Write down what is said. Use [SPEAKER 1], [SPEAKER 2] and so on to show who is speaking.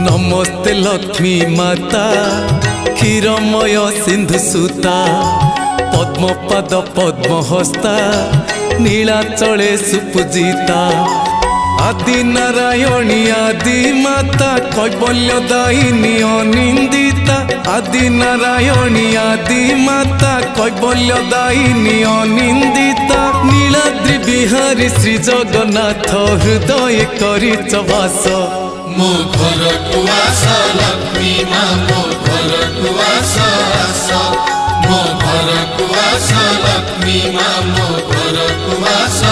[SPEAKER 1] नमस्ते लक्ष्मी माता क्षीरमय सिंधु सुता पद्मपाद पद्महस्ता नीलाचले सुपूजिता आदि नारायणी आदि माता कैवल्यदायिनी अनिंदिता आदि नारायणी आदि माता कैवल्यदायिनी अनिंदिता नीलाद्रि बिहारी श्री जगन्नाथ हृदय करिच वास
[SPEAKER 2] मो घर को आस लक्ष्मी माँ मो घर को आस मो घर को आस लक्ष्मी माँ मो घर को आस